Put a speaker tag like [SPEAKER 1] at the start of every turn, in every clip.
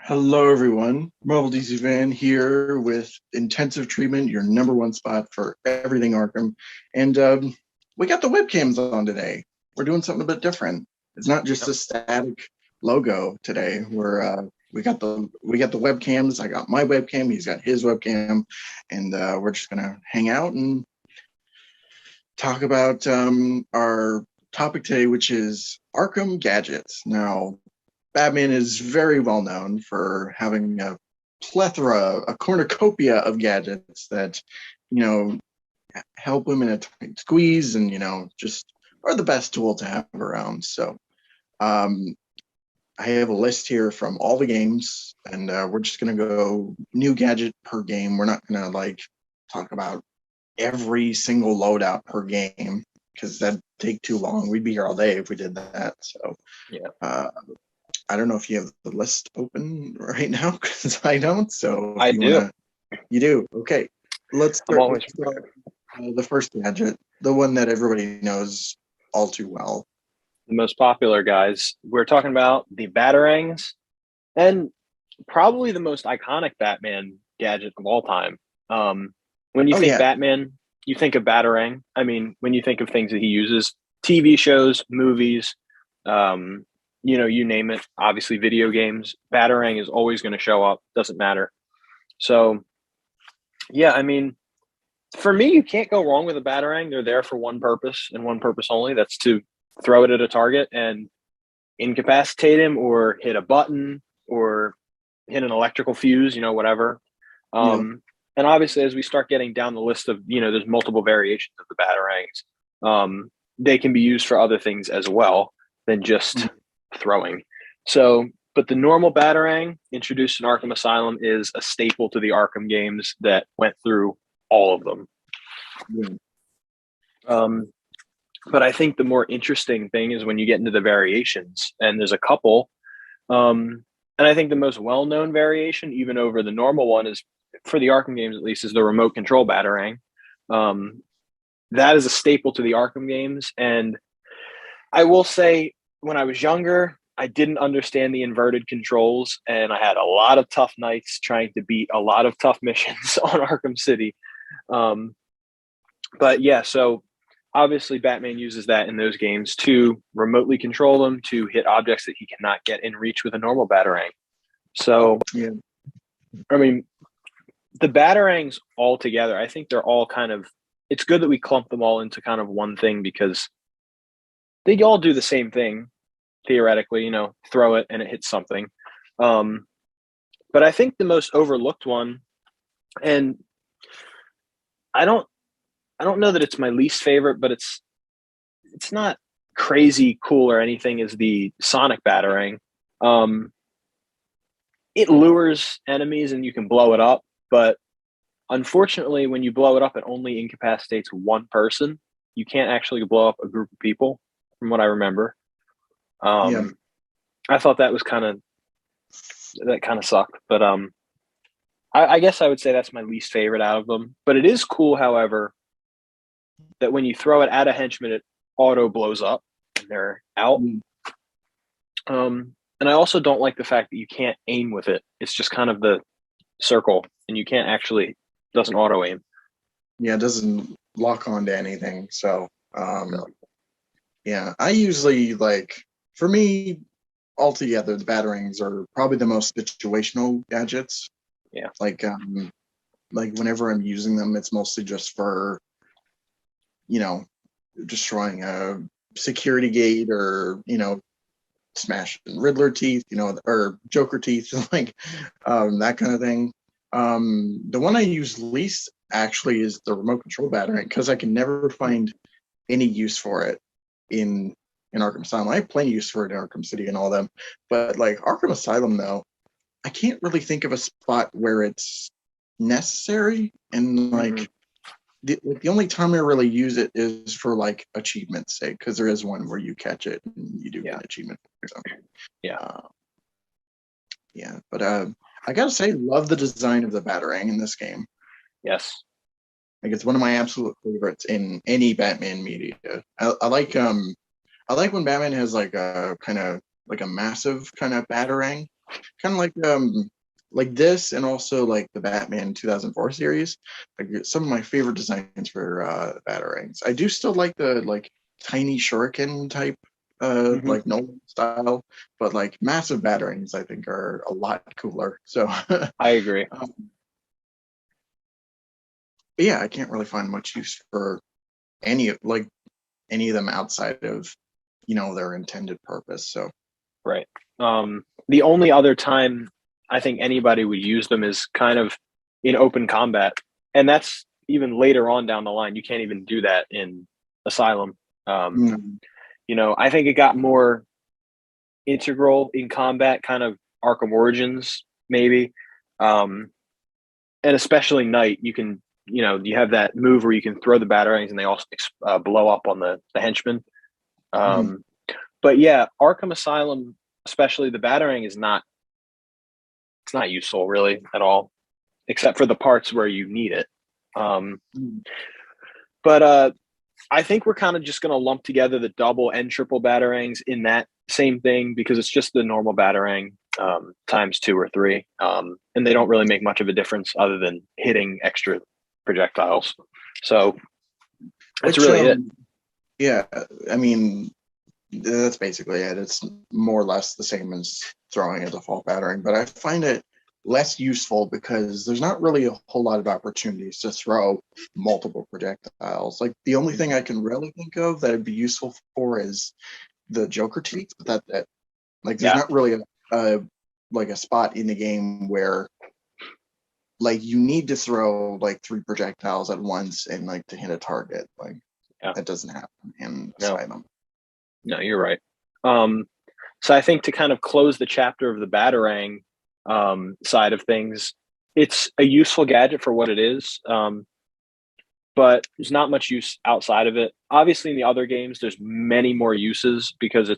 [SPEAKER 1] Hello, everyone. Marvel DC Fan here with Intensive Treatment, your number one spot for everything Arkham. And we got the webcams on today. We're doing something a bit different. It's not just a static logo today. We got the webcams. I got my webcam. He's got his webcam, and we're just gonna hang out and talk about our topic today, which is Arkham gadgets. Now, Batman is very well known for having a plethora, a cornucopia of gadgets that, you know, help him in a tight squeeze and, just are the best tool to have around. So um, I have a list here from all the games, and we're just going to go new gadget per game. We're not going to talk about every single loadout per game because that'd take too long. We'd be here all day if we did that. So
[SPEAKER 2] Yeah.
[SPEAKER 1] I don't know if you have the list open right now because I don't. So
[SPEAKER 2] I do.
[SPEAKER 1] You do. Okay. Let's
[SPEAKER 2] I'm
[SPEAKER 1] start
[SPEAKER 2] always
[SPEAKER 1] with the first gadget, the one that everybody knows all too well.
[SPEAKER 2] the most popular guys. We're talking about the Batarangs and probably the most iconic Batman gadget of all time. When you
[SPEAKER 1] Oh
[SPEAKER 2] think
[SPEAKER 1] yeah,
[SPEAKER 2] Batman, you think of Batarang. I mean, when you think of things that he uses, TV shows, movies, you name it, obviously video games, Batarang is always going to show up, doesn't matter. So, yeah, I mean, for me, you can't go wrong with a Batarang. They're there for one purpose and one purpose only. That's to throw it at a target and incapacitate him or hit a button or hit an electrical fuse, whatever.
[SPEAKER 1] yeah,
[SPEAKER 2] And obviously, as we start getting down the list of, there's multiple variations of the Batarangs. They can be used for other things as well than just throwing. So, but the normal Batarang introduced in Arkham Asylum is a staple to the Arkham games that went through all of them.
[SPEAKER 1] yeah.
[SPEAKER 2] Um, but I think the more interesting thing is when you get into the variations, and there's a couple. And I think the most well-known variation, even over the normal one, is for the Arkham games at least, is the remote control Batarang. That is a staple to the Arkham games, and I will say, when I was younger, I didn't understand the inverted controls, and I had a lot of tough nights trying to beat a lot of tough missions on Arkham City. Um, but yeah, so obviously Batman uses that in those games to remotely control them, to hit objects that he cannot get in reach with a normal Batarang. So,
[SPEAKER 1] Yeah.
[SPEAKER 2] I mean, the Batarangs all together, I think they're all kind of, it's good that we clump them all into kind of one thing because they all do the same thing, theoretically, throw it and it hits something. But I think the most overlooked one, and I don't know that it's my least favorite, but it's not crazy cool or anything, is the Sonic Batarang. It lures enemies and you can blow it up, but unfortunately, when you blow it up, it only incapacitates one person. You can't actually blow up a group of people, from what I remember.
[SPEAKER 1] Yeah.
[SPEAKER 2] I thought that kind of sucked, but I guess I would say that's my least favorite out of them. But it is cool, however, that when you throw it at a henchman, it auto blows up and they're out.
[SPEAKER 1] Mm.
[SPEAKER 2] And I also don't like the fact that you can't aim with it. It's just kind of the circle, and you can't actually, doesn't auto aim.
[SPEAKER 1] Yeah, it doesn't lock onto anything. So,
[SPEAKER 2] No.
[SPEAKER 1] yeah, I usually for me, altogether, the Batarangs are probably the most situational gadgets.
[SPEAKER 2] Yeah.
[SPEAKER 1] Like whenever I'm using them, it's mostly just for, you know, destroying a security gate or, smashing Riddler teeth, or Joker teeth, that kind of thing. The one I use least actually is the remote control Batarang because I can never find any use for it in Arkham Asylum. I have plenty of use for it in Arkham City and all them, but Arkham Asylum though, I can't really think of a spot where it's necessary. And the only time I really use it is for achievements sake, because there is one where you catch it and you do get an achievement or something.
[SPEAKER 2] Yeah.
[SPEAKER 1] Yeah, but I gotta say, love the design of the Batarang in this game.
[SPEAKER 2] Yes.
[SPEAKER 1] It's one of my absolute favorites in any Batman media. I like when Batman has a kind of a massive kind of Batarang. kind of like this, and also like the Batman 2004 series. Like some of my favorite designs for batarangs. I do still like the like tiny shuriken type,
[SPEAKER 2] Hmm.
[SPEAKER 1] like Nolan style, but like massive batarangs I think are a lot cooler. So,
[SPEAKER 2] I agree.
[SPEAKER 1] but yeah, I can't really find much use for any of them outside of their intended purpose. So
[SPEAKER 2] Right. The only other time I think anybody would use them is kind of in open combat, and that's even later on down the line. You can't even do that in Asylum. Um,
[SPEAKER 1] mm,
[SPEAKER 2] I think it got more integral in combat, kind of Arkham Origins, maybe. Um, and especially Night, you have that move where you can throw the batarangs and they all blow up on the henchmen.
[SPEAKER 1] mhm.
[SPEAKER 2] Um, but yeah, Arkham Asylum, especially the batarang, it's not useful really at all, except for the parts where you need it. Um,
[SPEAKER 1] Mm.
[SPEAKER 2] but I think we're kind of just going to lump together the double and triple batarangs in that same thing because it's just the normal batarang times two or three, and they don't really make much of a difference other than hitting extra projectiles. So that's
[SPEAKER 1] Which
[SPEAKER 2] really it.
[SPEAKER 1] yeah, I mean that's basically it. It's more or less the same as throwing a default battering, but I find it less useful because there's not really a whole lot of opportunities to throw multiple projectiles. Like the only thing I can really think of that would be useful for is the Joker teeth, but that's it. Like there's
[SPEAKER 2] Yeah.
[SPEAKER 1] not really a like a spot in the game where like you need to throw like three projectiles at once and like to hit a target. Like
[SPEAKER 2] Yeah.
[SPEAKER 1] that doesn't happen in
[SPEAKER 2] No,
[SPEAKER 1] Asylum.
[SPEAKER 2] no, you're right. Um, so I think to kind of close the chapter of the batarang side of things, it's a useful gadget for what it is. But there's not much use outside of it. Obviously, in the other games, there's many more uses because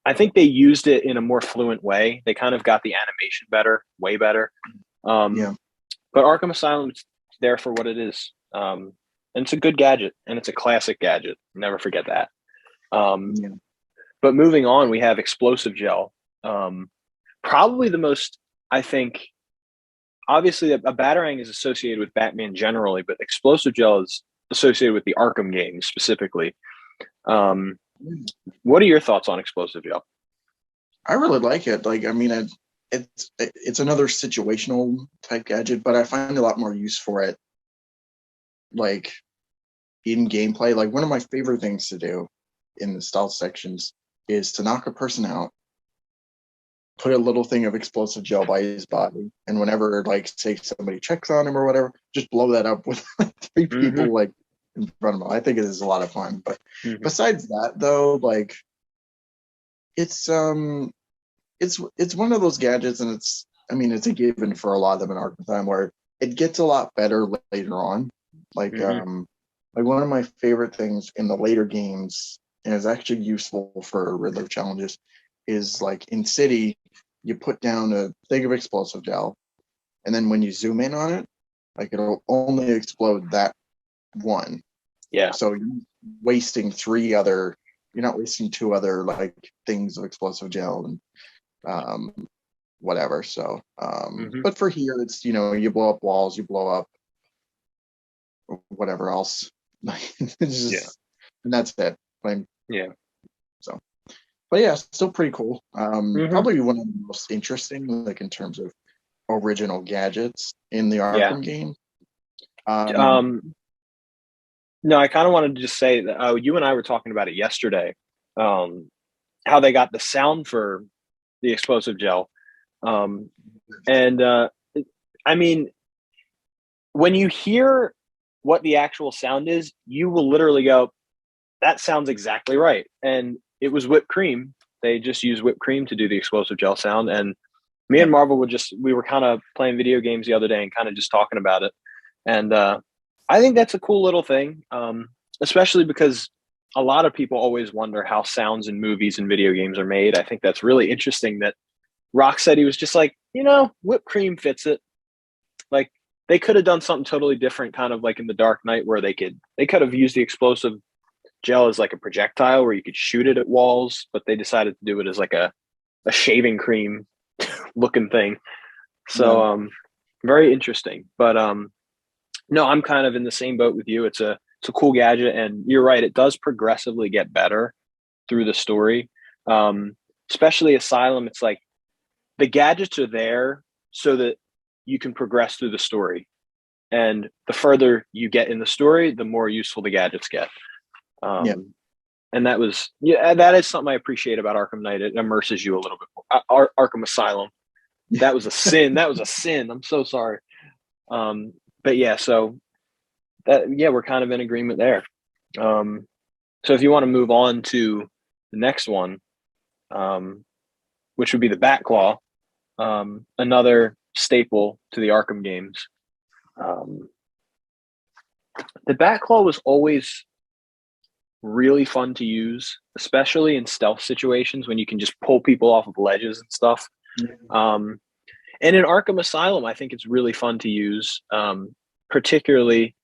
[SPEAKER 2] I think they used it in a more fluent way. They kind of got the animation better, way better.
[SPEAKER 1] Yeah.
[SPEAKER 2] Um, but Arkham Asylum is there for what it is. And it's a good gadget, and it's a classic gadget. Never forget that. Um,
[SPEAKER 1] Yeah.
[SPEAKER 2] but moving on, we have explosive gel. Um, Probably the most, I think, obviously a batarang is associated with Batman generally, but explosive gel is associated with the Arkham games specifically. Um, what are your thoughts on explosive gel?
[SPEAKER 1] I really like it. Like, I mean, it's another situational type gadget, but I find a lot more use for it, like in gameplay. Like, one of my favorite things to do in the stealth sections is to knock a person out, put a little thing of explosive gel by his body, and whenever, like, say somebody checks on him or whatever, just blow that up with like three
[SPEAKER 2] Mm-hmm,
[SPEAKER 1] people like in front of him. I think it is a lot of fun. But
[SPEAKER 2] mm-hmm.
[SPEAKER 1] besides that, though, like, it's it's one of those gadgets, and it's I mean it's a given for a lot of them in Arkham Time where it gets a lot better later on. Like
[SPEAKER 2] Mm-hmm.
[SPEAKER 1] like one of my favorite things in the later games, and is actually useful for Riddler challenges, is like in City, you put down a thing of explosive gel, and then when you zoom in on it, like it'll only explode that one.
[SPEAKER 2] Yeah.
[SPEAKER 1] So wasting three other you're not wasting two other like things of explosive gel and um, whatever. So,
[SPEAKER 2] Mm-hmm.
[SPEAKER 1] but for here, it's you blow up walls, you blow up whatever else. It's
[SPEAKER 2] Yeah.
[SPEAKER 1] just, and that's it. Like,
[SPEAKER 2] Yeah.
[SPEAKER 1] so, but yeah, still pretty cool.
[SPEAKER 2] Mm-hmm.
[SPEAKER 1] Probably one of the most interesting, like in terms of original gadgets in the
[SPEAKER 2] Yeah.
[SPEAKER 1] Arkham game. Um,
[SPEAKER 2] Um, no, I kind of wanted to just say that you and I were talking about it yesterday. How they got the sound for the explosive gel. Um, and I mean, when you hear what the actual sound is, you will literally go, that sounds exactly right. And it was whipped cream. They just used whipped cream to do the explosive gel sound. And me
[SPEAKER 1] yeah,
[SPEAKER 2] and Marvel we were kind of playing video games the other day and kind of just talking about it. And I think that's a cool little thing, especially because a lot of people always wonder how sounds in movies and video games are made. I think that's really interesting that Rocksteady was just like, whipped cream fits it. Like they could have done something totally different, kind of like in the Dark Knight, where they could have used the explosive gel as like a projectile where you could shoot it at walls, but they decided to do it as like a shaving cream looking thing. So very interesting. But no, I'm kind of in the same boat with you. It's a cool gadget, and you're right, it does progressively get better through the story. Um, Especially Asylum, it's like the gadgets are there so that you can progress through the story. And the further you get in the story, the more useful the gadgets get.
[SPEAKER 1] Yeah.
[SPEAKER 2] And that is something I appreciate about Arkham Knight. It immerses you a little bit more. Arkham Asylum. That was a sin. That was a sin. I'm so sorry. But yeah, so we're kind of in agreement there. So if you want to move on to the next one, which would be the Batclaw, another staple to the Arkham games. The Batclaw was always really fun to use, especially in stealth situations when you can just pull people off of ledges and stuff. And in Arkham Asylum, I think it's really fun to use, particularly.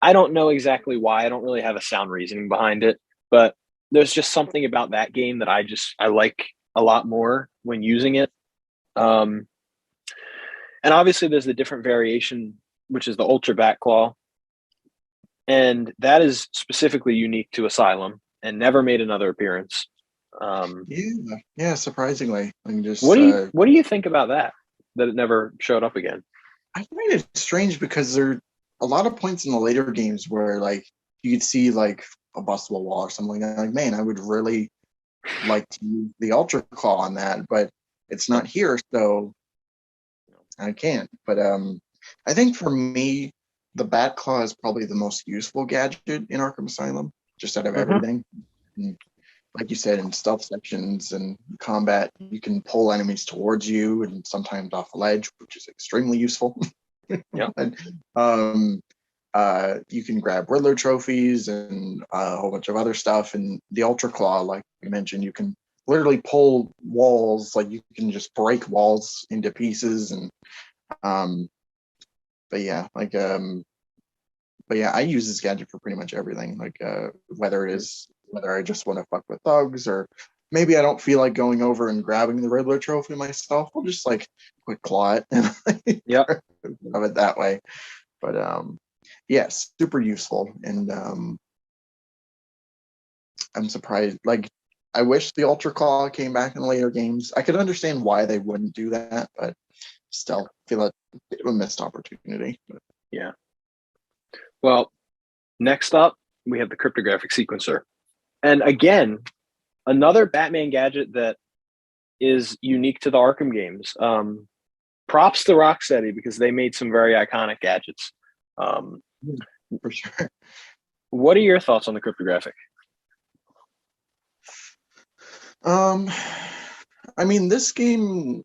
[SPEAKER 2] I don't know exactly why. I don't really have a sound reasoning behind it, but there's just something about that game that I like a lot more when using it. And obviously, there's the different variation, which is the Ultra Batclaw, and that is specifically unique to Asylum and never made another appearance.
[SPEAKER 1] Yeah, surprisingly.
[SPEAKER 2] What do you think about that? That it never showed up again?
[SPEAKER 1] I find it strange because there are a lot of points in the later games where like you could see like a bustable wall or something like, man, I would really like to use the Ultra Claw on that, but it's not here, so I can't. But I think for me, the Bat Claw is probably the most useful gadget in Arkham Asylum, just out of everything. And like you said, in stealth sections and combat, you can pull enemies towards you and sometimes off a ledge, which is extremely useful.
[SPEAKER 2] Yeah.
[SPEAKER 1] You can grab Riddler trophies and a whole bunch of other stuff. And the Ultra Claw, like you mentioned, you can literally pull walls, like you can just break walls into pieces. And but yeah, I use this gadget for pretty much everything. Like whether I just want to fuck with thugs, or maybe I don't feel like going over and grabbing the Riddler trophy myself. I'll just like quick claw it and have it that way. But yes, super useful. And I'm surprised. Like, I wish the Ultra Claw came back in later games. I could understand why they wouldn't do that, but still feel like it was a missed opportunity.
[SPEAKER 2] Yeah. Well, next up, we have the cryptographic sequencer. And again, another Batman gadget that is unique to the Arkham games. Props to Rocksteady because they made some very iconic gadgets.
[SPEAKER 1] For sure.
[SPEAKER 2] What are your thoughts on the cryptographic?
[SPEAKER 1] I mean, this game,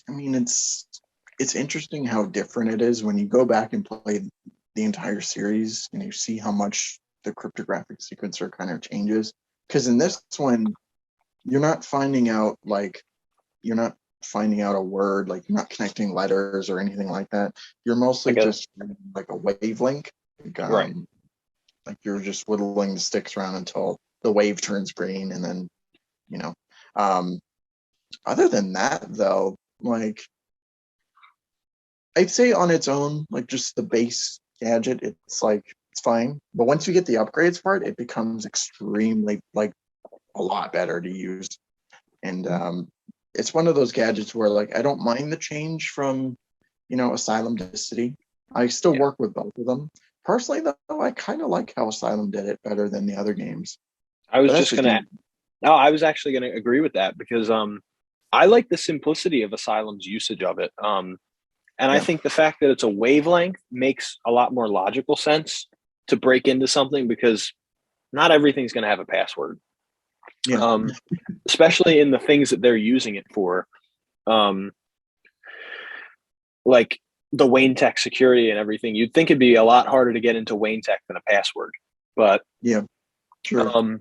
[SPEAKER 1] it's interesting how different it is when you go back and play the entire series and you see how much the cryptographic sequencer kind of changes. Because in this one, you're not finding out a word, like you're not connecting letters or anything like that. You're mostly just like a wavelength.
[SPEAKER 2] Right.
[SPEAKER 1] Like you're just whittling the sticks around until the wave turns green, and then, other than that though, like I'd say on its own, like just the base gadget, it's fine. But once you get the upgrades part, it becomes extremely like a lot better to use. And it's one of those gadgets where like I don't mind the change from, Asylum to City. I still work with both of them. Personally, though, I kind of like how Asylum did it better than the other games.
[SPEAKER 2] I was actually gonna agree with that because I like the simplicity of Asylum's usage of it. And I think the fact that it's a wavelength makes a lot more logical sense to break into something because not everything's going to have a password.
[SPEAKER 1] Yeah.
[SPEAKER 2] Especially in the things that they're using it for, like the Wayne Tech security and everything. You'd think it'd be a lot harder to get into Wayne Tech than a password, but
[SPEAKER 1] yeah, sure.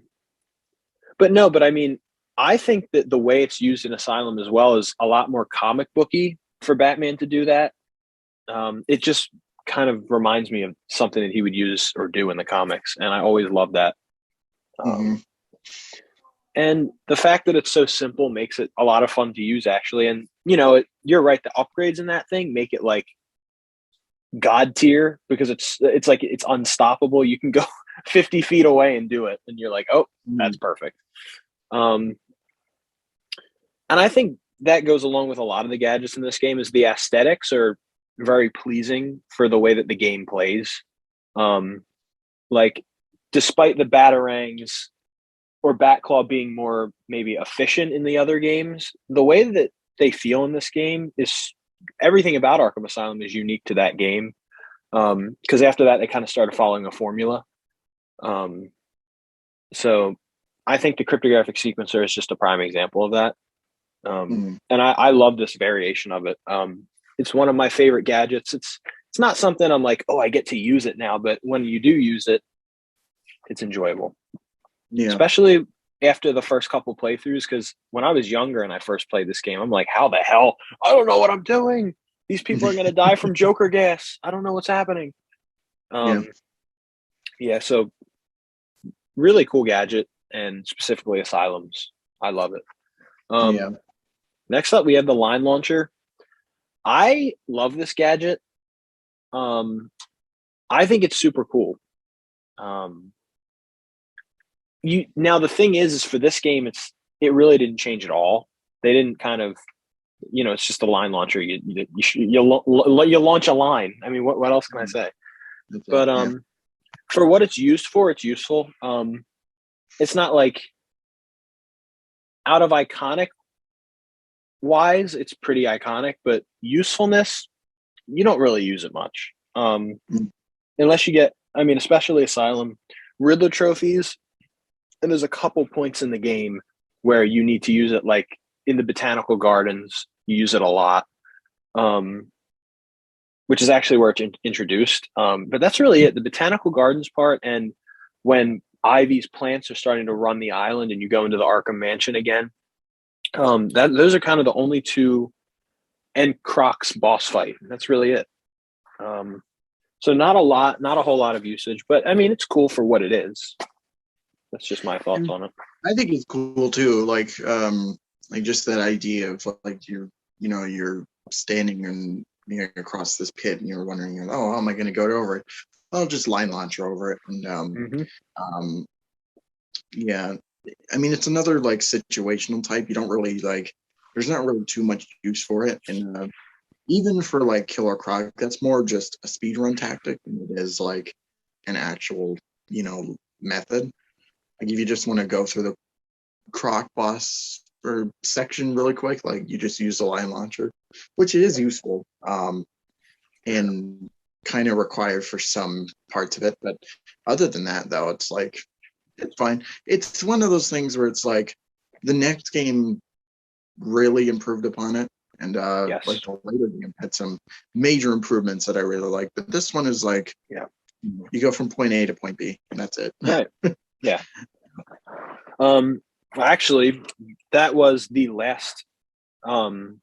[SPEAKER 2] But I mean, I think that the way it's used in Asylum as well is a lot more comic booky for Batman to do that. It just kind of reminds me of something that he would use or do in the comics, and I always love that. And the fact that it's so simple makes it a lot of fun to use, actually. And you're right. The upgrades in that thing make it like god tier because it's like it's unstoppable. You can go 50 feet away and do it, and you're like, oh, that's perfect. And I think that goes along with a lot of the gadgets in this game is the aesthetics are very pleasing for the way that the game plays. Like despite the batarangs or Batclaw being more maybe efficient in the other games, the way that they feel in this game is everything about Arkham Asylum is unique to that game. Because after that, they kind of started following a formula. So I think the cryptographic sequencer is just a prime example of that. And I love this variation of it. It's one of my favorite gadgets. It's not something I'm like, oh, I get to use it now, but when you do use it, it's enjoyable.
[SPEAKER 1] Yeah.
[SPEAKER 2] Especially after the first couple playthroughs, because when I was younger and I first played this game, I'm like, how the hell? I don't know what I'm doing. These people are going to die from Joker gas. I don't know what's happening. Yeah, so really cool gadget, and specifically Asylums. I love it. Next up, we have the line launcher. I love this gadget. I think it's super cool. Now the thing is for this game, it really didn't change at all. They didn't kind of, it's just a line launcher. You launch a line. I mean, what else can I say? But for what it's used for, it's useful. It's not like out of iconic wise, it's pretty iconic, but usefulness, you don't really use it much. Unless you get, especially Asylum, Riddler trophies, and there's a couple points in the game where you need to use it, like in the botanical gardens, you use it a lot, which is actually where it's introduced. But that's really it. The botanical gardens part, and when Ivy's plants are starting to run the island and you go into the Arkham Mansion again, those are kind of the only two, and Croc's boss fight. That's really it. So not a whole lot of usage, but it's cool for what it is. That's just my thoughts on it.
[SPEAKER 1] I think it's cool too. Like just that idea of like you're standing and across this pit and you're wondering, oh, how am I going to go over it? I'll just line launcher over it. And it's another like situational type. You don't really there's not really too much use for it. And even for like Killer Croc, that's more just a speed run tactic than it is like an actual, method. Like if you just want to go through the Croc boss or section really quick, like you just use the line launcher, which is useful and kind of required for some parts of it. But other than that, though, it's like it's fine. It's one of those things where it's like the next game really improved upon it, and
[SPEAKER 2] Yes.
[SPEAKER 1] like the later game had some major improvements that I really like. But this one is like, you go from point A to point B, and that's it.
[SPEAKER 2] Right. Yeah. Actually, that was the last Arkham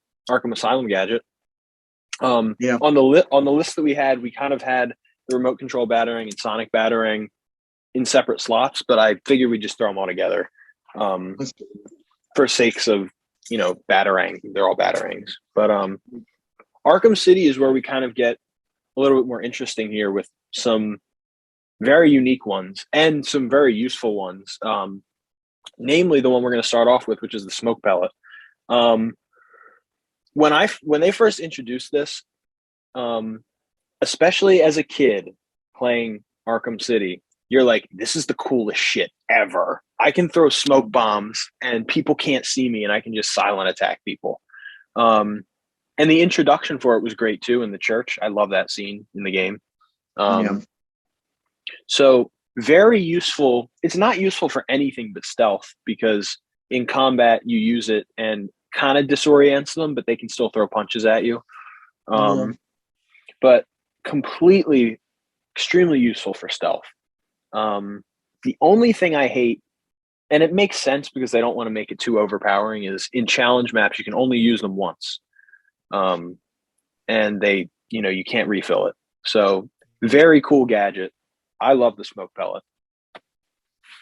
[SPEAKER 2] Asylum gadget. On the list that we had, we kind of had the remote control batarang and sonic batarang in separate slots, but I figured we'd just throw them all together for sakes of batarang. They're all batarangs. But Arkham City is where we kind of get a little bit more interesting here with some very unique ones and some very useful ones. Namely, the one we're going to start off with, which is the smoke pellet. When they first introduced this, especially as a kid playing Arkham City, you're like, this is the coolest shit ever. I can throw smoke bombs and people can't see me and I can just silent attack people. And the introduction for it was great too in the church. I love that scene in the game. So very useful. It's not useful for anything but stealth, because in combat you use it and kind of disorients them, but they can still throw punches at you. But completely, extremely useful for stealth. The only thing I hate, and it makes sense because they don't want to make it too overpowering, is in challenge maps you can only use them once, and they, you can't refill it. So very cool gadget. I love the smoke pellet.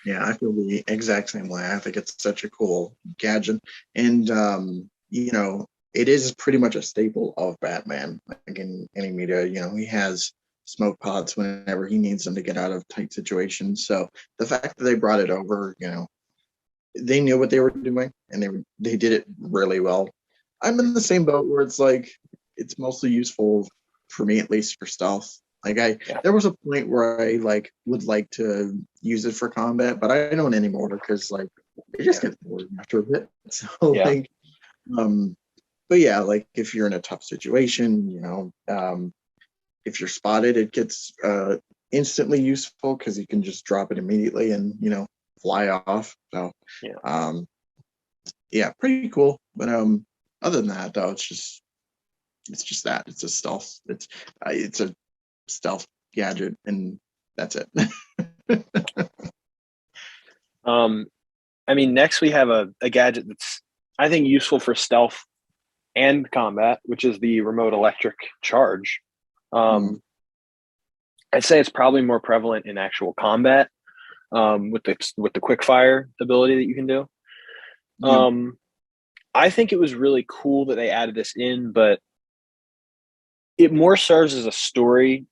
[SPEAKER 1] Yeah, I feel the exact same way. I think it's such a cool gadget, and it is pretty much a staple of Batman. Like in any media, he has smoke pods whenever he needs them to get out of tight situations. So the fact that they brought it over, they knew what they were doing and they did it really well. I'm in the same boat where it's like it's mostly useful for me, at least for stealth. Like
[SPEAKER 2] Yeah.
[SPEAKER 1] there was a point where I like would like to use it for combat, but I don't anymore because like it just gets bored after a bit. So
[SPEAKER 2] Yeah.
[SPEAKER 1] like, um, but yeah, like if you're in a tough situation, if you're spotted, it gets instantly useful because you can just drop it immediately and fly off. So
[SPEAKER 2] Yeah.
[SPEAKER 1] um, yeah, pretty cool. But other than that, though, it's just that it's a stealth. It's a stealth gadget, and that's it.
[SPEAKER 2] Um, I mean, next we have a gadget that's I think useful for stealth and combat, which is the remote electric charge.
[SPEAKER 1] Mm,
[SPEAKER 2] I'd say it's probably more prevalent in actual combat with the quick fire ability that you can do.
[SPEAKER 1] yeah,
[SPEAKER 2] Um, I think it was really cool that they added this in, but it more serves as a story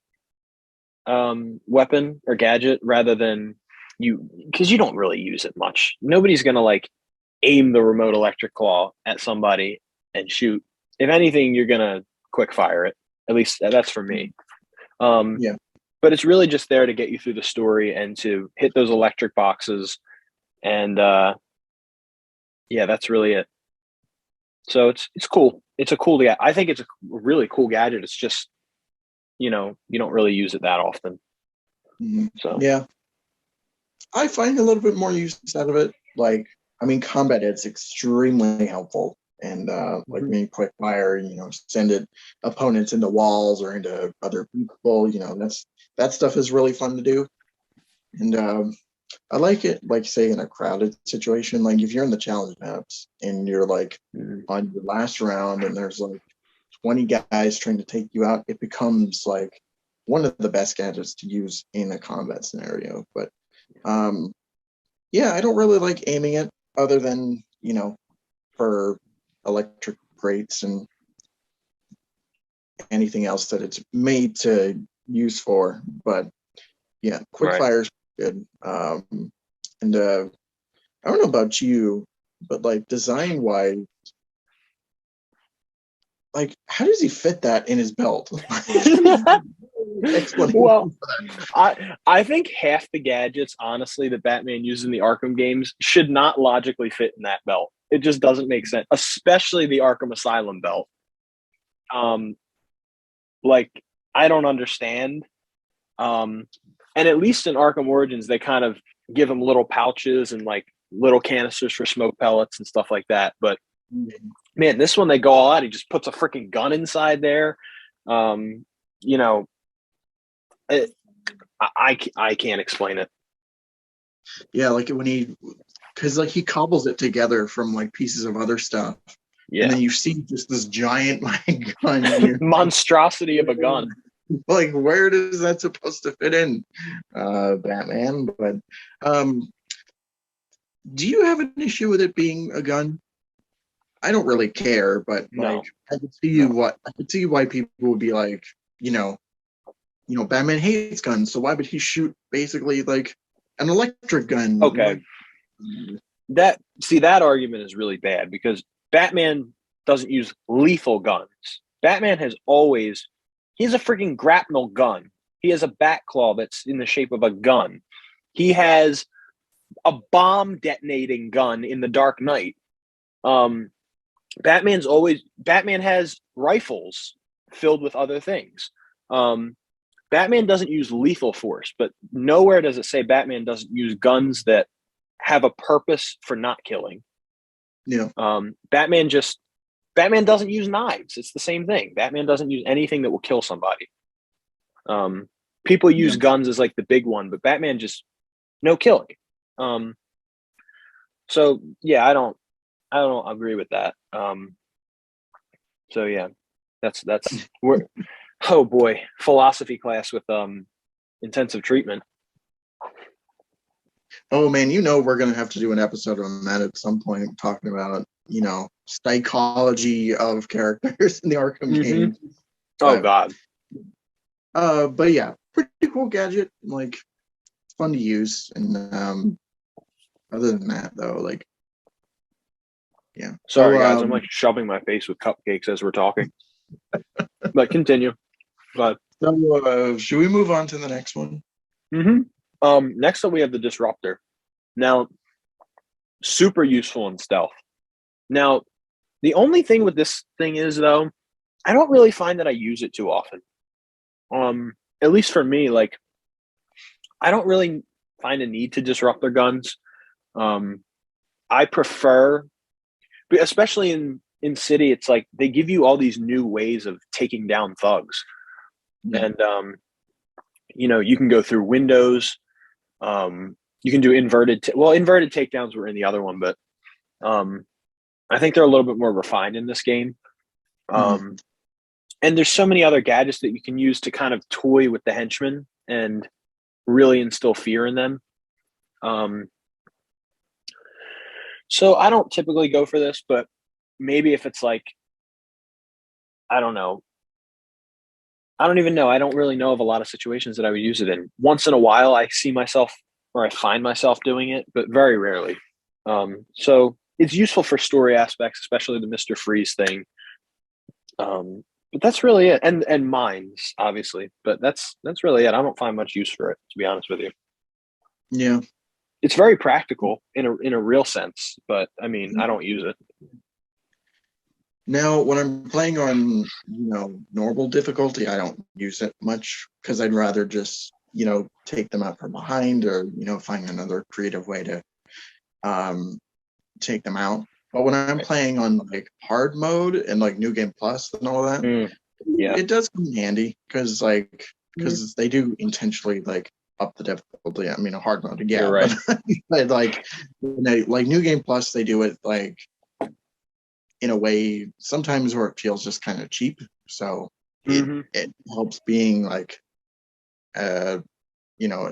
[SPEAKER 2] weapon or gadget rather than because you don't really use it much. Nobody's gonna like aim the remote electric claw at somebody and shoot. If anything, you're gonna quick fire it. At least that's for me. Um,
[SPEAKER 1] yeah,
[SPEAKER 2] but it's really just there to get you through the story and to hit those electric boxes. And yeah, that's really it. So it's cool. It's a cool. Yeah, I think it's a really cool gadget. It's just you don't really use it that often. So
[SPEAKER 1] yeah. I find a little bit more use out of it. Like, I mean, combat it's extremely helpful. And like
[SPEAKER 2] mhm.
[SPEAKER 1] me, quick fire, send it opponents into walls or into other people. That stuff is really fun to do. And I like it, like say in a crowded situation, like if you're in the challenge maps and you're like
[SPEAKER 2] Mhm.
[SPEAKER 1] on your last round and there's like 20 guys trying to take you out, it becomes like one of the best gadgets to use in a combat scenario. But um, yeah, I don't really like aiming it other than, for electric grates and anything else that it's made to use for. But yeah, quick
[SPEAKER 2] Right.
[SPEAKER 1] fire is good. And I don't know about you, but like design wise, like how does he fit that in his belt? Explanation
[SPEAKER 2] Well,
[SPEAKER 1] for that.
[SPEAKER 2] I think half the gadgets, honestly, that Batman uses in the Arkham games should not logically fit in that belt. It just doesn't make sense, especially the Arkham Asylum belt. Um, like I don't understand. And at least in Arkham Origins, they kind of give him little pouches and like little canisters for smoke pellets and stuff like that. But man, this one they go all out. He just puts a freaking gun inside there. Um, you know, it, I can't explain it.
[SPEAKER 1] Yeah, like when because like he cobbles it together from like pieces of other stuff, and
[SPEAKER 2] Yeah,
[SPEAKER 1] then you see just this giant like gun, and you're
[SPEAKER 2] monstrosity of a gun.
[SPEAKER 1] like, where is that supposed to fit in, Batman? But um, do you have an issue with it being a gun? I don't really care, but like,
[SPEAKER 2] No,
[SPEAKER 1] I could see why people would be like, you know, Batman hates guns, so why would he shoot basically like an electric gun?
[SPEAKER 2] okay.
[SPEAKER 1] Like,
[SPEAKER 2] That argument is really bad because Batman doesn't use lethal guns. Batman has always he has a freaking grapnel gun. He has a bat claw that's in the shape of a gun. He has a bomb detonating gun in the Dark Knight. Um, Batman has rifles filled with other things. Um, Batman doesn't use lethal force, but nowhere does it say Batman doesn't use guns that have a purpose for not killing.
[SPEAKER 1] yeah,
[SPEAKER 2] Um, Batman just Batman doesn't use knives. It's the same thing. Batman doesn't use anything that will kill somebody. Um, People
[SPEAKER 1] yeah,
[SPEAKER 2] use guns as like the big one, but Batman just no killing. Um, so yeah, I don't agree with that. So yeah, that's we're oh boy, philosophy class with intensive treatment.
[SPEAKER 1] Oh man, we're gonna have to do an episode on that at some point, talking about psychology of characters in the Arkham
[SPEAKER 2] Mm-hmm.
[SPEAKER 1] games.
[SPEAKER 2] Oh
[SPEAKER 1] But
[SPEAKER 2] God.
[SPEAKER 1] but yeah, pretty cool gadget. Like fun to use, and other than that though, like yeah. So
[SPEAKER 2] Sorry guys, I'm like shoving my face with cupcakes as we're talking. But continue. But
[SPEAKER 1] should we move on to the next one?
[SPEAKER 2] next up we have the disruptor. Now, super useful in stealth. Now, the only thing with this thing is though, I don't really find that I use it too often. At least for me, like I don't really find a need to disrupt their guns. I prefer, especially in city, it's like they give you all these new ways of taking down thugs,
[SPEAKER 1] Yeah.
[SPEAKER 2] and you can go through windows. You can do inverted takedowns were in the other one, but I think they're a little bit more refined in this game. And there's so many other gadgets that you can use to kind of toy with the henchmen and really instill fear in them. So I don't typically go for this, but maybe if it's like, I don't know. I don't even know. I don't really know of a lot of situations that I would use it in. Once in a while, I see myself or I find myself doing it, but very rarely. So it's useful for story aspects, especially the Mr. Freeze thing. But that's really it. And mines, obviously. But that's really it. I don't find much use for it, to be honest with you.
[SPEAKER 1] Yeah.
[SPEAKER 2] It's very practical in a real sense, but I mean, I don't use it.
[SPEAKER 1] Now, when I'm playing on, normal difficulty, I don't use it much because I'd rather just, take them out from behind or, find another creative way to take them out. But when I'm playing on like hard mode and like New Game Plus and all that, it does come in handy because they do intentionally like up the difficulty. I mean, a hard mode, yeah,
[SPEAKER 2] right.
[SPEAKER 1] but like New Game Plus, they do it like in a way sometimes where it feels just kind of cheap. So it helps being like, it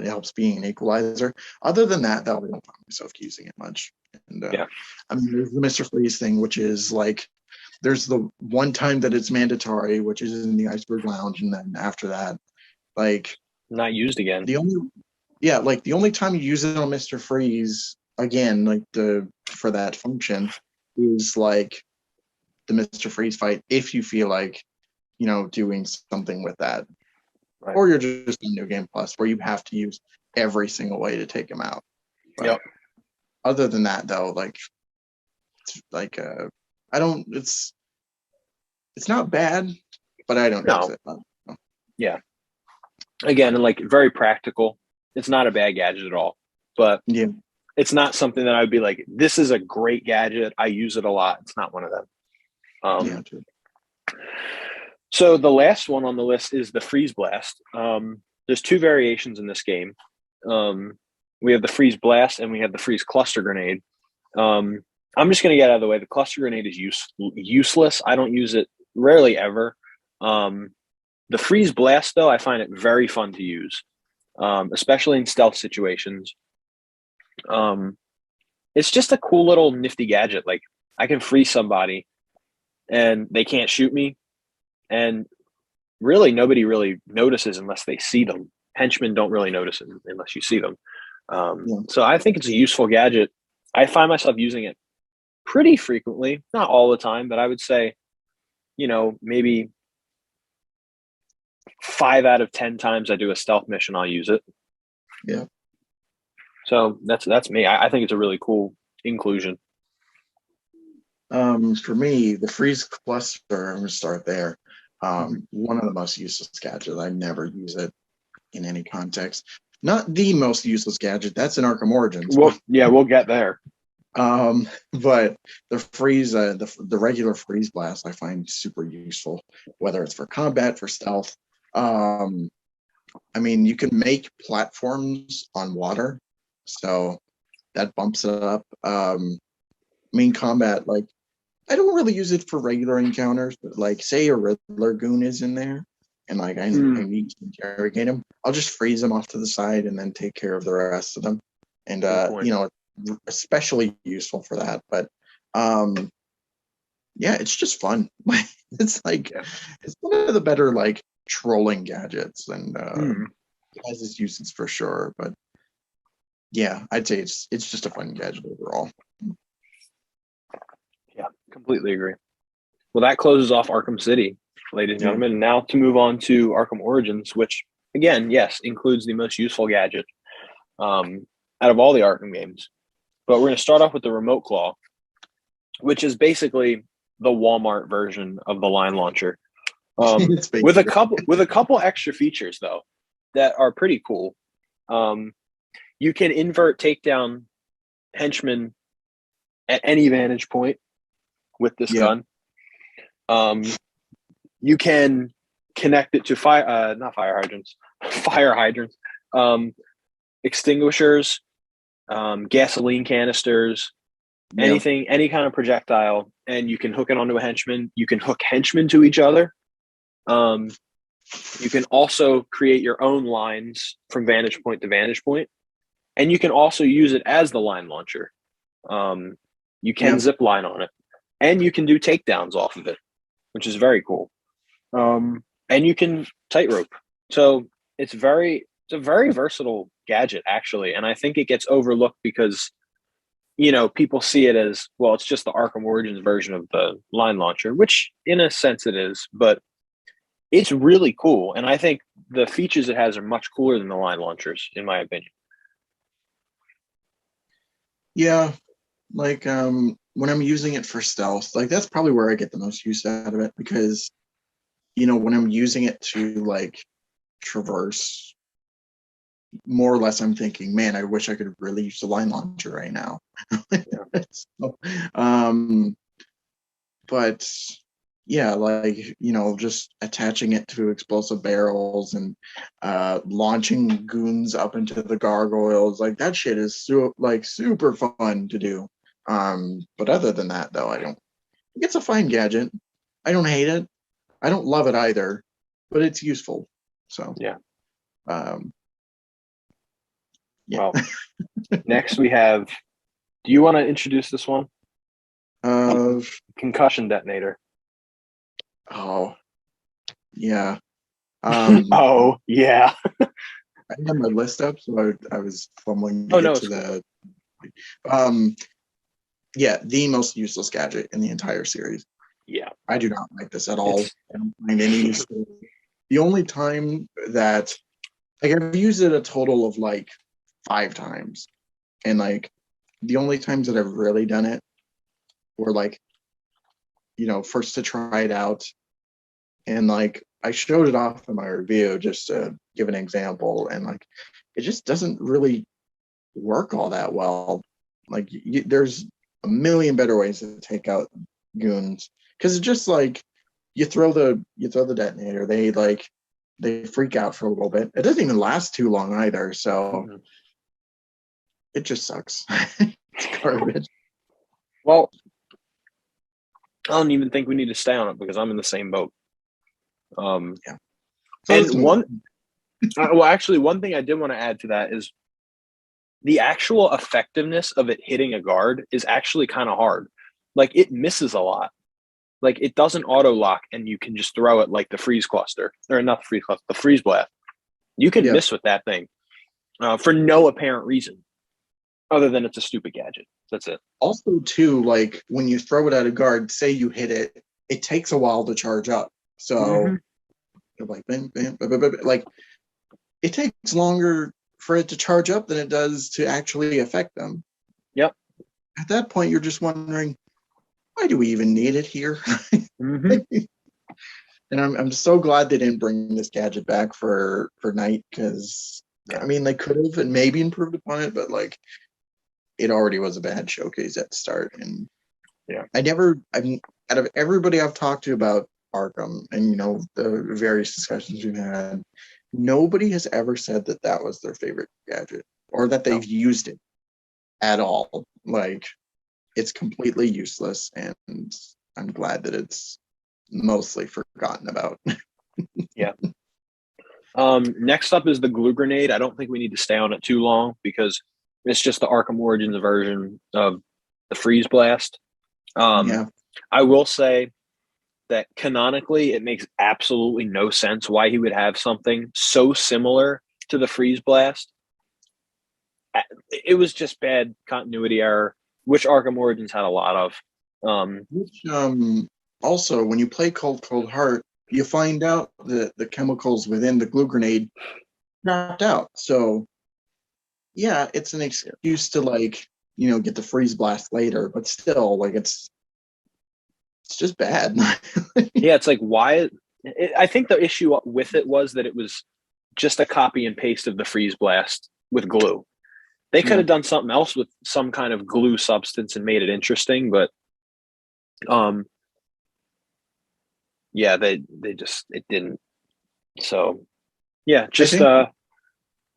[SPEAKER 1] helps being an equalizer. Other than that, though, I don't find myself using it much. And I mean, there's the Mr. Freeze thing, which is like, there's the one time that it's mandatory, which is in the Iceberg Lounge, and then after that, like
[SPEAKER 2] not used again.
[SPEAKER 1] The only time you use it on Mr. Freeze again, like for that function, is like the Mr. Freeze fight if you feel like, doing something with that. Right. Or you're just in New Game Plus where you have to use every single way to take him out. But other than that, though, it's not bad, but I don't use it.
[SPEAKER 2] Yeah. Again, and like very practical. It's not a bad gadget at all, but it's not something that I would be like, this is a great gadget. I use it a lot. It's not one of them.
[SPEAKER 1] True.
[SPEAKER 2] So the last one on the list is the Freeze Blast. There's two variations in this game. We have the Freeze Blast and we have the Freeze Cluster Grenade. I'm just going to get out of the way. The Cluster Grenade is useless. I don't use it rarely ever. The Freeze Blast, though, I find it very fun to use, especially in stealth situations. It's just a cool little nifty gadget. Like, I can freeze somebody and they can't shoot me. And really, nobody really notices unless they see them. Henchmen don't really notice it unless you see them. So I think it's a useful gadget. I find myself using it pretty frequently, not all the time, but I would say, maybe 5 out of 10 times I do a stealth mission, I'll use it.
[SPEAKER 1] Yeah.
[SPEAKER 2] So that's me. I think it's a really cool inclusion.
[SPEAKER 1] For me, the Freeze Cluster, I'm going to start there. One of the most useless gadgets. I never use it in any context. Not the most useless gadget. That's in Arkham Origins.
[SPEAKER 2] Well, we'll get there.
[SPEAKER 1] But the freeze, the regular Freeze Blast, I find super useful, whether it's for combat, for stealth. I mean, you can make platforms on water, so that bumps it up. Combat, like, I don't really use it for regular encounters, but like, say a Riddler goon is in there, and like I need to interrogate him, I'll just freeze him off to the side and then take care of the rest of them. and
[SPEAKER 2] Good point.
[SPEAKER 1] especially useful for that. But yeah, it's just fun. It's like
[SPEAKER 2] Yeah.
[SPEAKER 1] it's one of the better like trolling gadgets, and
[SPEAKER 2] Mm,
[SPEAKER 1] it has its uses for sure. But yeah, I'd say it's just a fun gadget overall.
[SPEAKER 2] yeah, completely agree. Well, that closes off Arkham City, ladies and
[SPEAKER 1] Yeah.
[SPEAKER 2] gentlemen. And now to move on to Arkham Origins, which again, yes, includes the most useful gadget out of all the Arkham games. But we're going to start off with the Remote Claw, which is basically the Walmart version of the line launcher,
[SPEAKER 1] It's
[SPEAKER 2] with a
[SPEAKER 1] basically
[SPEAKER 2] couple extra features though that are pretty cool. Um, you can invert takedown henchmen at any vantage point with this
[SPEAKER 1] yeah,
[SPEAKER 2] gun. You can connect it to not fire hydrants, fire hydrants, um, extinguishers, gasoline canisters,
[SPEAKER 1] yeah,
[SPEAKER 2] any kind of projectile, and you can hook it onto a henchman. You can hook henchmen to each other. Um, you can also create your own lines from vantage point to vantage point, and you can also use it as the line launcher. You can
[SPEAKER 1] yeah.
[SPEAKER 2] zip line on it, and you can do takedowns off of it, which is very cool. And you can tightrope. So it's a very versatile gadget actually, and I think it gets overlooked because people see it as, well, it's just the Arkham Origins version of the line launcher, which in a sense it is, but it's really cool. And I think the features it has are much cooler than the line launchers, in my opinion.
[SPEAKER 1] Yeah, like when I'm using it for stealth, like that's probably where I get the most use out of it because when I'm using it to like traverse, more or less I'm thinking, man, I wish I could really use the line launcher right now.
[SPEAKER 2] Yeah.
[SPEAKER 1] So, um but yeah, like just attaching it to explosive barrels and launching goons up into the gargoyles, like that shit is super fun to do. But other than that, though, I don't think it's a fine gadget. I don't hate it. I don't love it either, but it's useful. So
[SPEAKER 2] Yeah.
[SPEAKER 1] um, yeah.
[SPEAKER 2] Well, next we have, do you want to introduce this one?
[SPEAKER 1] uh,
[SPEAKER 2] Concussion detonator.
[SPEAKER 1] oh yeah. Um,
[SPEAKER 2] Oh, yeah.
[SPEAKER 1] I had my list up, so I was fumbling to
[SPEAKER 2] Oh,
[SPEAKER 1] get
[SPEAKER 2] no,
[SPEAKER 1] to
[SPEAKER 2] it's cool.
[SPEAKER 1] the um yeah, the most useless gadget in the entire series.
[SPEAKER 2] Yeah.
[SPEAKER 1] I do not like this at all.
[SPEAKER 2] It's,
[SPEAKER 1] I don't find any use. The only time that I've used it a total of like 5 times, and like the only times that I've really done it were like first to try it out, and like I showed it off in my review just to give an example, and like it just doesn't really work all that well. Like there's a million better ways to take out goons because it's just like you throw the detonator, they freak out for a little bit. It doesn't even last too long either, so
[SPEAKER 2] Mhm.
[SPEAKER 1] it just sucks. It's garbage.
[SPEAKER 2] Well, I don't even think we need to stay on it because I'm in the same boat. Um,
[SPEAKER 1] Yeah. So let's
[SPEAKER 2] and
[SPEAKER 1] move on.
[SPEAKER 2] well, actually, one thing I did want to add to that is the actual effectiveness of it hitting a guard is actually kind of hard. Like it misses a lot. Like it doesn't auto lock, and you can just throw it like the freeze cluster, or not the freeze cluster, the freeze blast. You can
[SPEAKER 1] Yeah.
[SPEAKER 2] miss with that thing for no apparent reason other than it's a stupid gadget. That's it.
[SPEAKER 1] Also, too, like when you throw it at a guard, say you hit it, it takes a while to charge up.
[SPEAKER 2] Mm-hmm.
[SPEAKER 1] So like bam, bam, bam, bam, bam, like it takes longer for it to charge up than it does to actually affect them.
[SPEAKER 2] Yep.
[SPEAKER 1] At that point, you're just wondering, why do we even need it here?
[SPEAKER 2] Mm-hmm.
[SPEAKER 1] And I'm so glad they didn't bring this gadget back for Night because
[SPEAKER 2] Yeah.
[SPEAKER 1] I mean they could have and maybe improved upon it, but like it already was a bad showcase at the start. And
[SPEAKER 2] Yeah.
[SPEAKER 1] I mean, out of everybody I've talked to about Arkham and the various discussions we've had, nobody has ever said that that was their favorite gadget or that they've
[SPEAKER 2] No.
[SPEAKER 1] used it at all. Like it's completely useless, and I'm glad that it's mostly forgotten about.
[SPEAKER 2] Yeah. Next up is the glue grenade. I don't think we need to stay on it too long because It's just the Arkham Origins version of the Freeze Blast. Um,
[SPEAKER 1] Yeah.
[SPEAKER 2] I will say that canonically, it makes absolutely no sense why he would have something so similar to the Freeze Blast. It was just bad continuity error, which Arkham Origins had a lot of.
[SPEAKER 1] Which also when you play Cold Heart, you find out that the chemicals within the glue grenade dropped out. So yeah, it's an excuse to like, get the freeze blast later, but still like it's just bad.
[SPEAKER 2] Yeah, it's like why. I think the issue with it was that it was just a copy and paste of the Freeze Blast with glue. They could
[SPEAKER 1] Yeah.
[SPEAKER 2] have done something else with some kind of glue substance and made it interesting, but um, yeah, they just it didn't. So yeah,
[SPEAKER 1] I
[SPEAKER 2] just
[SPEAKER 1] think
[SPEAKER 2] no,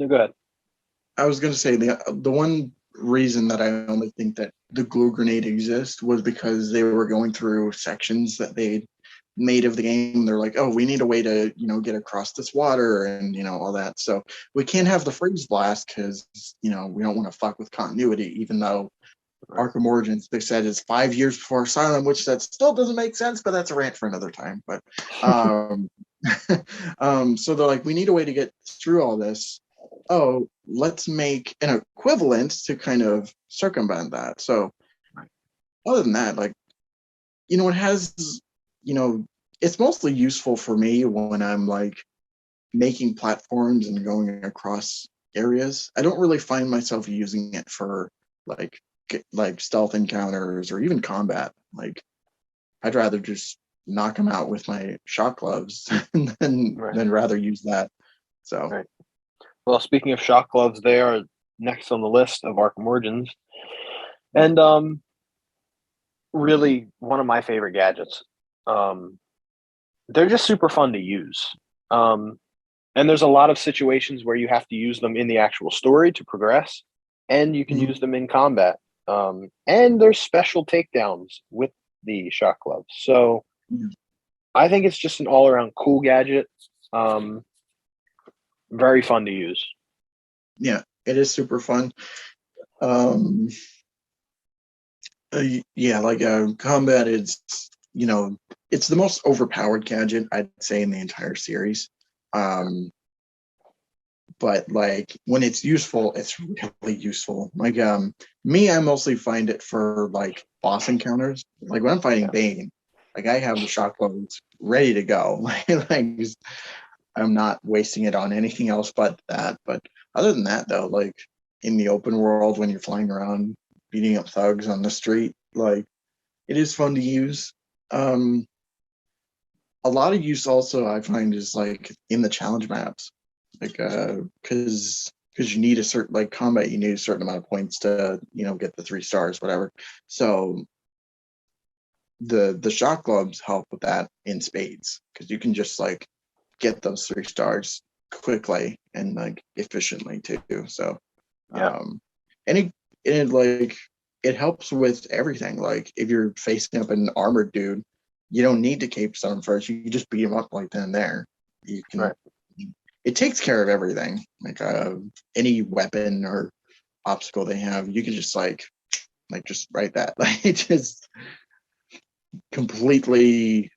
[SPEAKER 2] go ahead.
[SPEAKER 1] I was gonna say the one reason that I only think that the glue grenade exists was because they were going through sections that they made of the game. They're like, oh, we need a way to, get across this water and, all that. So we can't have the freeze blast because, we don't want to fuck with continuity, even though
[SPEAKER 2] Right.
[SPEAKER 1] Arkham Origins, they said is 5 years before Asylum, which that still doesn't make sense, but that's a rant for another time. But so they're like, we need a way to get through all this. Oh, let's make an equivalent to kind of circumvent that. So other than that, like, it has, you know, it's mostly useful for me when I'm like making platforms and going across areas. I don't really find myself using it for like like stealth encounters or even combat. Like I'd rather just knock them out with my shock gloves than
[SPEAKER 2] Right.
[SPEAKER 1] than rather use that. So
[SPEAKER 2] Right. Well, speaking of shock gloves, they are next on the list of Arkham Origins, and really one of my favorite gadgets. Um, they're just super fun to use. Um, and there's a lot of situations where you have to use them in the actual story to progress, and you can
[SPEAKER 1] mhm.
[SPEAKER 2] use them in combat. And there's special takedowns with the shock gloves. So I think it's just an all around cool gadget. Um, very fun to use.
[SPEAKER 1] Yeah, it is super fun. Um, yeah, like combat is, it's the most overpowered gadget I'd say in the entire series. Um, but like when it's useful, it's really useful. Like me, I mostly find it for like boss encounters. Like when I'm fighting
[SPEAKER 2] Yeah.
[SPEAKER 1] Bane, like I have the shock gloves ready to go. like I'm not wasting it on anything else but that. But other than that, though, like in the open world when you're flying around beating up thugs on the street, like it is fun to use. Um, a lot of use also I find is like in the challenge maps, like because you need a certain like combat, you need a certain amount of points to get the 3 stars, whatever. So the shock gloves help with that in spades because you can just like get those 3 stars quickly and like efficiently too. So
[SPEAKER 2] Yeah.
[SPEAKER 1] um, and it like it helps with everything. Like if you're facing up an armored dude, you don't need to cape stone first. You just beat him up like then and there. You can.
[SPEAKER 2] Right.
[SPEAKER 1] It takes care of everything. Like any weapon or obstacle they have, you can just like just write that. Like it just completely,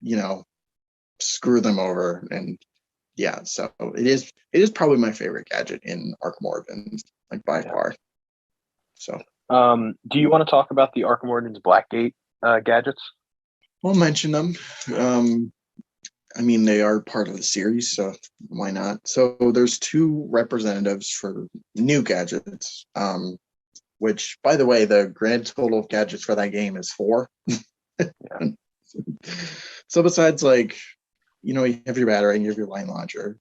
[SPEAKER 1] you know, screw them over. And yeah, so it is probably my favorite gadget in Arkham Origins, like by
[SPEAKER 2] Yeah.
[SPEAKER 1] far. So
[SPEAKER 2] Do you want to talk about the Arkham Origins Blackgate gadgets?
[SPEAKER 1] we'll mention them. Um, I mean, they are part of the series, so why not? So there's 2 representatives for new gadgets, which, by the way, the grand total of gadgets for that game is 4.
[SPEAKER 2] Yeah.
[SPEAKER 1] So besides, like, you have your battery and you have your line launcher,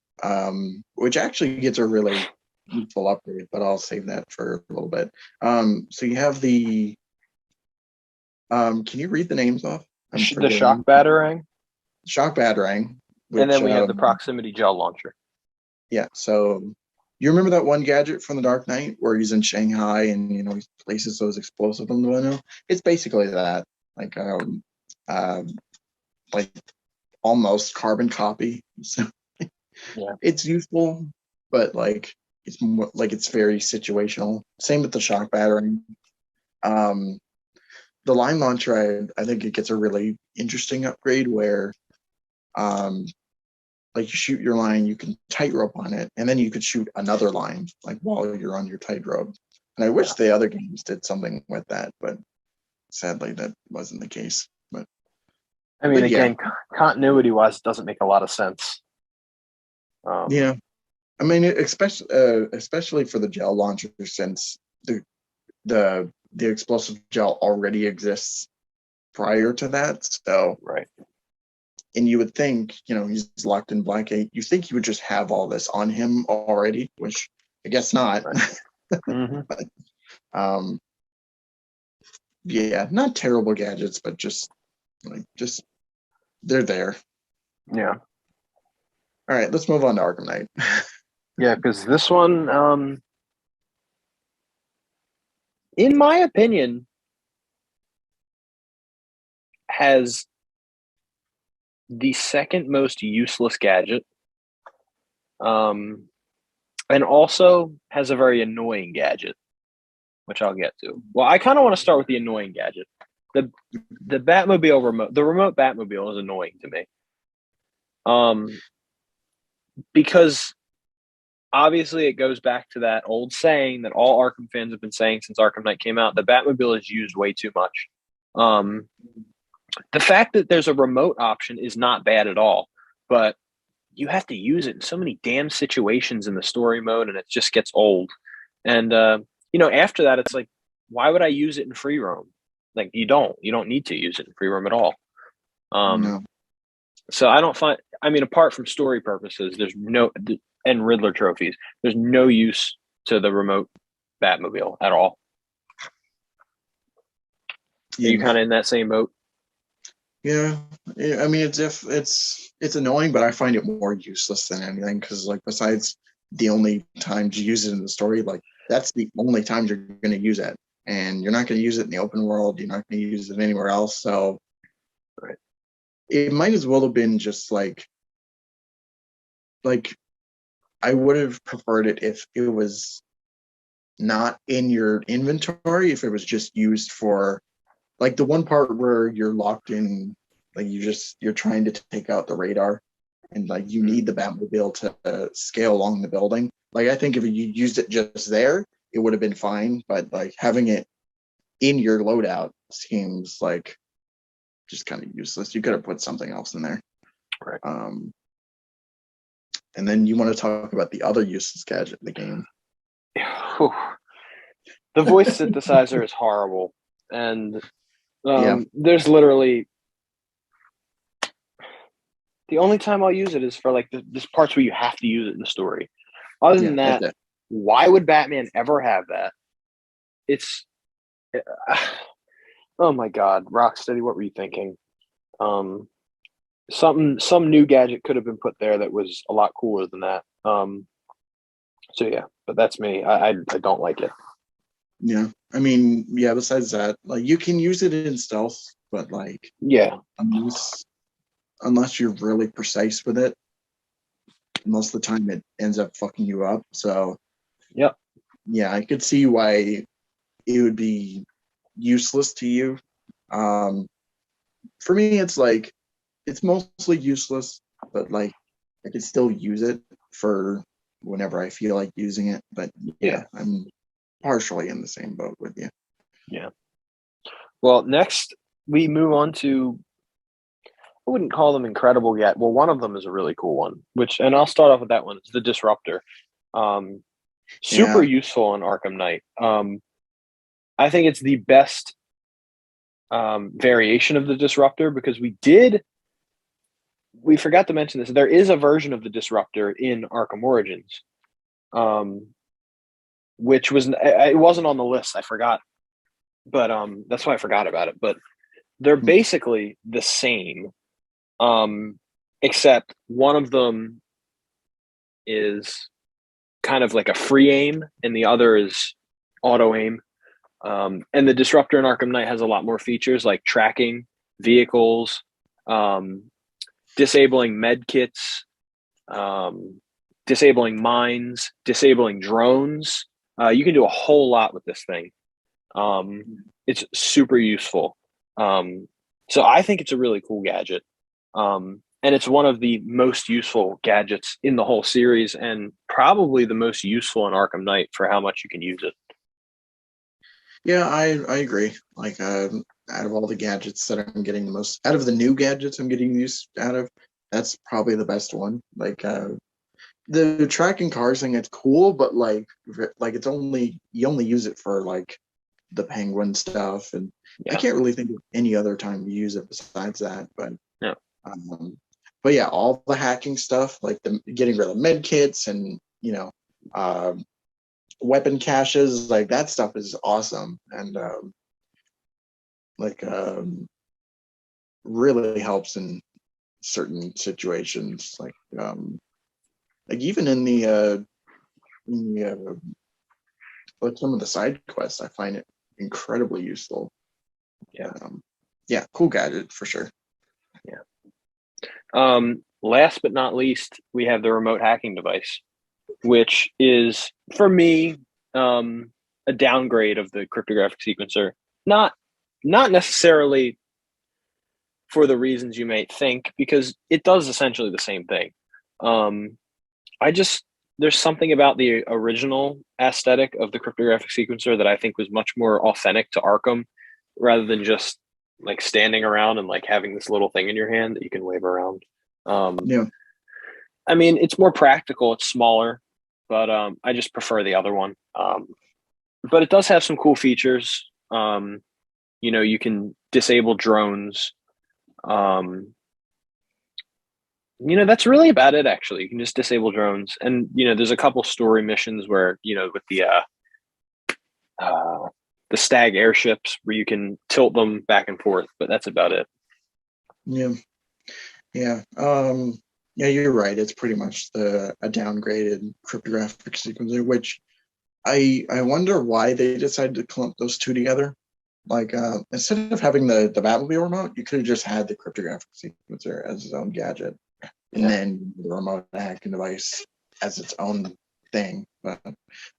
[SPEAKER 1] which actually gets a really useful upgrade, but I'll save that for a little bit. So you have the, can you read the names off? I'm
[SPEAKER 2] The shock
[SPEAKER 1] forgetting.
[SPEAKER 2] batarang,
[SPEAKER 1] Shock Batarang,
[SPEAKER 2] and
[SPEAKER 1] which
[SPEAKER 2] then we have the proximity gel launcher.
[SPEAKER 1] yeah. So you remember that one gadget from the Dark Knight where he's in Shanghai and he places those explosives on the window? It's basically that, like uh, like almost carbon copy. So
[SPEAKER 2] Yeah.
[SPEAKER 1] it's useful, but like it's more, like it's very situational. Same with the shock battery. Um, the line launcher, I think it gets a really interesting upgrade where like you shoot your line, you can tightrope on it, and then you could shoot another line like while you're on your tightrope. And I wish the other games did something with that, but sadly that wasn't the case. But
[SPEAKER 2] I mean,
[SPEAKER 1] yeah,
[SPEAKER 2] again, continuity wise, it doesn't make a lot of sense.
[SPEAKER 1] yeah. I mean, especially for the gel launcher, since the explosive gel already exists prior to that. So,
[SPEAKER 2] right.
[SPEAKER 1] and you would think, he's locked in Black 8. You think he would just have all this on him already, which I guess not.
[SPEAKER 2] Right. Mm-hmm.
[SPEAKER 1] But, yeah, not terrible gadgets, but just they're there.
[SPEAKER 2] Yeah.
[SPEAKER 1] All right, let's move on to Arkham Knight.
[SPEAKER 2] Yeah, because this one, in my opinion, has the second most useless gadget, and also has a very annoying gadget, which I'll get to. Well, I kind of want to start with the annoying gadget. The Batmobile remote, the remote Batmobile is annoying to me. Because obviously it goes back to that old saying that all Arkham fans have been saying since Arkham Knight came out. The Batmobile is used way too much. The fact that there's a remote option is not bad at all, but you have to use it in so many damn situations in the story mode, and it just gets old. And after that, it's like, why would I use it in free roam? Like, you don't need to use it in free roam at all.
[SPEAKER 1] No.
[SPEAKER 2] So I don't find. I mean, apart from story purposes, and Riddler trophies, there's no use to the remote Batmobile at all. Are you kind of in that same boat?
[SPEAKER 1] Yeah, I mean, it's annoying, but I find it more useless than anything because, like, besides the only times you use it in the story, like that's the only times you're going to use it, and you're not going to use it in the open world. You're not going to use it anywhere else. So,
[SPEAKER 2] Right.
[SPEAKER 1] It might as well have been just like I would have preferred it if it was not in your inventory, if it was just used for like the one part where you're locked in, like you're trying to take out the radar, and like you need the Batmobile to scale along the building. Like I think if you used it just there, it would have been fine. But like having it in your loadout seems like just kind of useless. You could have put something else in there.
[SPEAKER 2] Right.
[SPEAKER 1] And then you want to talk about the other useless gadget in the game.
[SPEAKER 2] The voice synthesizer is horrible, and
[SPEAKER 1] Yeah.
[SPEAKER 2] there's literally the only time I'll use it is for like this parts where you have to use it in the story. Other than that, why would Batman ever have that? It's oh my God, Rocksteady, what were you thinking? Some new gadget could have been put there that was a lot cooler than that. So yeah, but that's me. I don't like it.
[SPEAKER 1] Yeah, I mean, yeah. Besides that, like you can use it in stealth, but like,
[SPEAKER 2] yeah,
[SPEAKER 1] unless you're really precise with it, most of the time it ends up fucking you up. So,
[SPEAKER 2] yep.
[SPEAKER 1] Yeah, I could see why it would be useless to you. For me, it's like it's mostly useless, but like I could still use it for whenever I feel like using it. But yeah. I'm partially in the same boat with you.
[SPEAKER 2] Yeah. Well, next we move on to, I wouldn't call them incredible yet. Well, one of them is a really cool one, and I'll start off with that one. It's the Disruptor. Super useful in Arkham Knight. I think it's the best variation of the Disruptor because we forgot to mention this. There is a version of the Disruptor in Arkham Origins, which it wasn't on the list. I forgot, but that's why I forgot about it. But they're basically the same, except one of them is kind of like a free aim, and the other is auto aim. And the Disruptor in Arkham Knight has a lot more features like tracking vehicles, disabling med kits, disabling mines, disabling drones. You can do a whole lot with this thing. It's super useful. So I think it's a really cool gadget. And it's one of the most useful gadgets in the whole series, and probably the most useful in Arkham Knight for how much you can use it.
[SPEAKER 1] Yeah, I agree. Like, out of all the gadgets that I'm getting the most, out of the new gadgets I'm getting use out of, that's probably the best one. Like, the tracking cars thing, it's cool, but like it's only you only use it for like the penguin stuff, and I
[SPEAKER 2] Yeah.
[SPEAKER 1] can't really think of any other time to use it besides that.
[SPEAKER 2] Yeah.
[SPEAKER 1] Um, but yeah, all the hacking stuff, like the getting rid of med kits and um, weapon caches, like that stuff is awesome, and like really helps in certain situations, like even in the like some of the side quests, I find it incredibly useful.
[SPEAKER 2] Yeah.
[SPEAKER 1] Yeah, cool gadget for sure.
[SPEAKER 2] Yeah. Last but not least, we have the remote hacking device, which is for me a downgrade of the cryptographic sequencer. Not necessarily for the reasons you might think, because it does essentially the same thing. I just There's something about the original aesthetic of the cryptographic sequencer that I think was much more authentic to Arkham, rather than just like standing around and like having this little thing in your hand that you can wave around. Um,
[SPEAKER 1] Yeah,
[SPEAKER 2] I mean, it's more practical. It's smaller, but I just prefer the other one. But it does have some cool features. You can disable drones. Um, that's really about it. Actually, you can just disable drones, and there's a couple story missions where with uh, the stag airships where you can tilt them back and forth, but that's about it.
[SPEAKER 1] yeah, yeah. Yeah, you're right. It's pretty much a downgraded cryptographic sequencer, which I wonder why they decided to clump those two together. Like, instead of having the Batmobile remote, you could have just had the cryptographic sequencer as its own gadget, and
[SPEAKER 2] Yeah.
[SPEAKER 1] then the remote hacking device as its own thing. But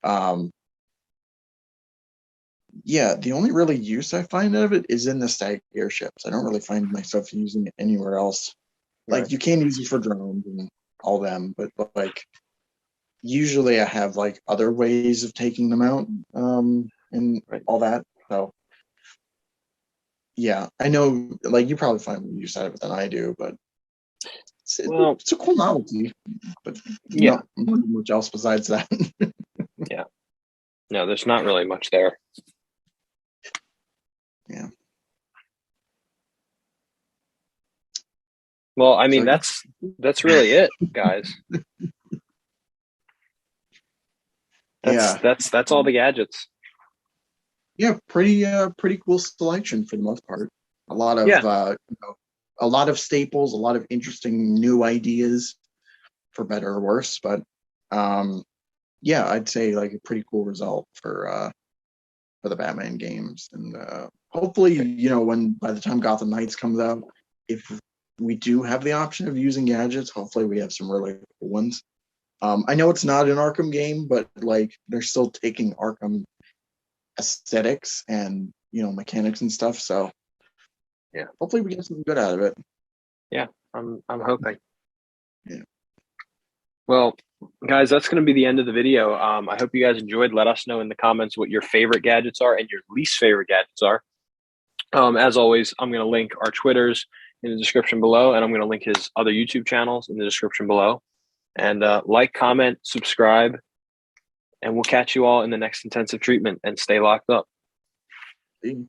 [SPEAKER 1] um, yeah, the only really use I find of it is in the stag airships. I don't really find myself using it anywhere else.
[SPEAKER 2] Right.
[SPEAKER 1] Like, you can use it for drones and all them, but like usually I have like other ways of taking them out, and
[SPEAKER 2] Right.
[SPEAKER 1] all that. So yeah, I know, like, you probably find more use out of it than I do, but
[SPEAKER 2] Well,
[SPEAKER 1] it's a cool novelty, but
[SPEAKER 2] yeah.
[SPEAKER 1] not much else besides that.
[SPEAKER 2] Yeah. No, there's not really much there.
[SPEAKER 1] Yeah.
[SPEAKER 2] Well, I
[SPEAKER 1] So
[SPEAKER 2] mean, that's really it, guys. That's
[SPEAKER 1] yeah,
[SPEAKER 2] that's that's all the gadgets.
[SPEAKER 1] yeah, pretty cool selection for the most part. A lot of
[SPEAKER 2] Yeah.
[SPEAKER 1] a lot of staples, a lot of interesting new ideas, for better or worse. But yeah, I'd say like a pretty cool result for the Batman games, and hopefully, when by the time Gotham Knights comes out, if we do have the option of using gadgets, hopefully we have some really cool ones. I know it's not an Arkham game, but like they're still taking Arkham aesthetics and mechanics and stuff. So
[SPEAKER 2] Yeah.
[SPEAKER 1] hopefully we get something good out of it.
[SPEAKER 2] Yeah. I'm hoping.
[SPEAKER 1] Yeah.
[SPEAKER 2] Well, guys, that's going to be the end of the video. I hope you guys enjoyed. Let us know in the comments what your favorite gadgets are and your least favorite gadgets are. As always, I'm going to link our Twitters in the description below, and I'm going to link his other YouTube channels in the description below. And like, comment, subscribe, and we'll catch you all in the next intensive treatment, and stay locked up.
[SPEAKER 1] See?